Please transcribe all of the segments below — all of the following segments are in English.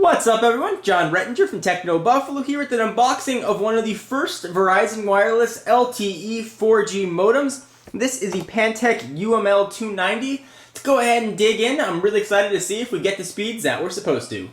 What's up everyone, John Rettinger from TechnoBuffalo here with an unboxing of one of the first Verizon Wireless LTE 4G modems. This is the Pantech UML290. Let's go ahead and dig in. I'm really excited to see if we get the speeds that we're supposed to.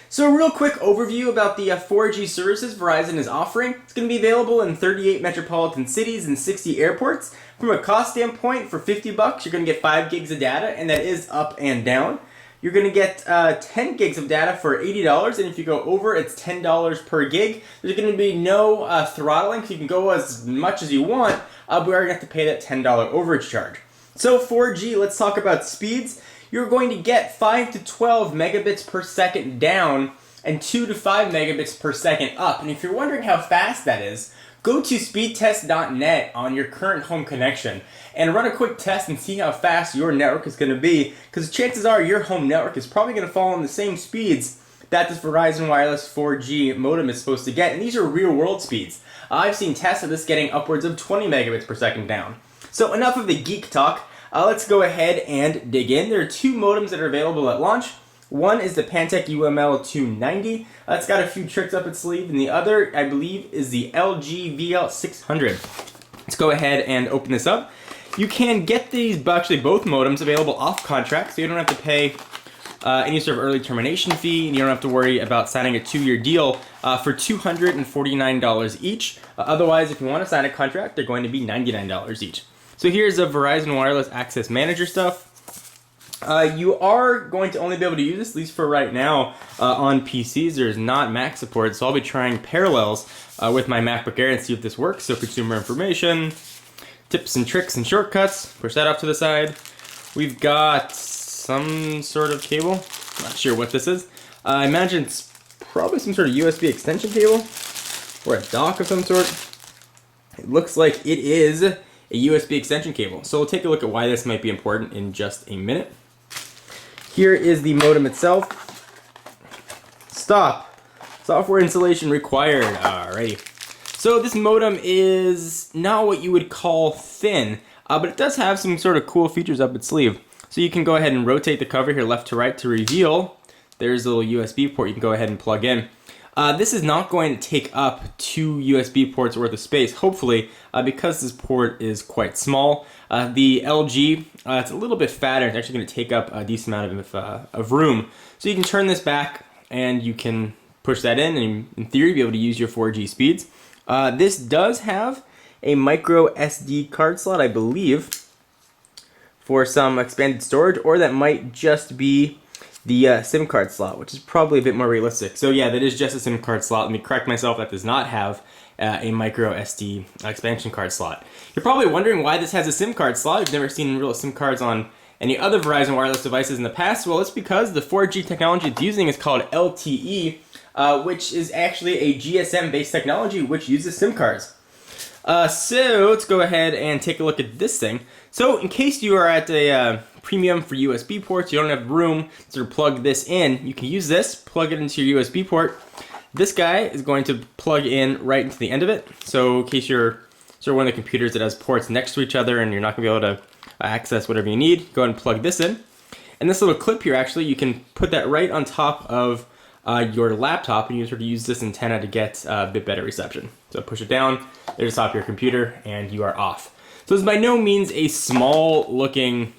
So a real quick overview about the 4G services Verizon is offering. It's going to be available in 38 metropolitan cities and 60 airports. From a cost standpoint, for $50, you're going to get 5 gigs of data, and that is up and down. You're going to get 10 gigs of data for $80, and if you go over, it's $10 per gig. There's going to be no throttling, so you can go as much as you want, but we're going to have to pay that $10 overage charge. So 4G, let's talk about speeds. You're going to get 5 to 12 megabits per second down and 2 to 5 megabits per second up. And if you're wondering how fast that is, go to speedtest.net on your current home connection and run a quick test and see how fast your network is going to be, because chances are your home network is probably going to fall on the same speeds that this Verizon Wireless 4G modem is supposed to get, and these are real world speeds. I've seen tests of this getting upwards of 20 megabits per second down. So enough of the geek talk. Let's go ahead and dig in. There are 2 modems that are available at launch. One is the Pantech UML290. It's got a few tricks up its sleeve, and the other, I believe, is the LG VL600. Let's go ahead and open this up. You can get these, actually both modems, available off contract, so you don't have to pay any sort of early termination fee, and you don't have to worry about signing a 2-year deal for $249 each. Otherwise, if you want to sign a contract, they're going to be $99 each. So here's a Verizon Wireless Access Manager stuff. You are going to only be able to use this, at least for right now, on PCs. There's not Mac support, so I'll be trying Parallels with my MacBook Air and see if this works. So consumer information, tips and tricks and shortcuts, push that off to the side. We've got some sort of cable, not sure what this is. I imagine it's probably some sort of USB extension cable, or a dock of some sort. It looks like it is a USB extension cable. So we'll take a look at why this might be important in just a minute. Here is the modem itself. Stop. Software installation required. Alrighty. So this modem is not what you would call thin, but it does have some sort of cool features up its sleeve. So you can go ahead and rotate the cover here left to right to reveal. There's a little USB port you can go ahead and plug in. This is not going to take up 2 USB ports worth of space, hopefully, because this port is quite small. The LG, it's a little bit fatter. It's actually going to take up a decent amount of room. So you can turn this back and you can push that in and in theory be able to use your 4G speeds. This does have a micro SD card slot, I believe, for some expanded storage, or that might just be the SIM card slot, which is probably a bit more realistic. So yeah, that is just a SIM card slot. Let me correct myself, that does not have a micro SD expansion card slot. You're probably wondering why this has a SIM card slot. You've never seen real SIM cards on any other Verizon wireless devices in the past. Well, it's because the 4G technology it's using is called LTE, which is actually a GSM-based technology which uses SIM cards. So let's go ahead and take a look at this thing. So in case you are at a premium for USB ports, you don't have room to plug this in, you can use this, plug it into your USB port. This guy is going to plug in right into the end of it. So in case you're sort of one of the computers that has ports next to each other and you're not going to be able to access whatever you need, go ahead and plug this in. And this little clip here, actually, you can put that right on top of your laptop, and you sort of use this antenna to get a bit better reception. So push it down, there's the top of your computer, and you are off. So it's by no means a small looking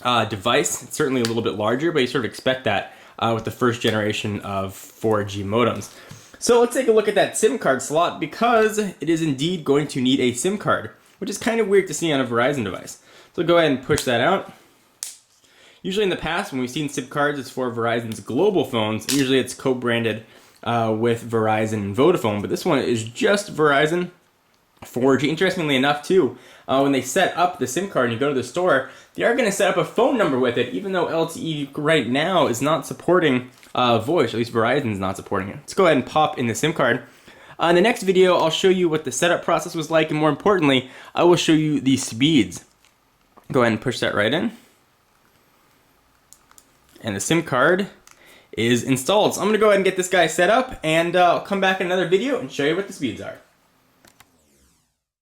device. It's certainly a little bit larger, but you sort of expect that with the first generation of 4G modems. So let's take a look at that SIM card slot, because it is indeed going to need a SIM card, which is kind of weird to see on a Verizon device. So go ahead and push that out. Usually in the past, when we've seen SIM cards, it's for Verizon's global phones. Usually it's co-branded with Verizon and Vodafone, but this one is just Verizon 4G. Interestingly enough, too, when they set up the SIM card and you go to the store, they are going to set up a phone number with it, even though LTE right now is not supporting voice. At least Verizon is not supporting it. Let's go ahead and pop in the SIM card. In the next video, I'll show you what the setup process was like, and more importantly, I will show you the speeds. Go ahead and push that right in. And the SIM card is installed. So I'm going to go ahead and get this guy set up, and I'll come back in another video and show you what the speeds are.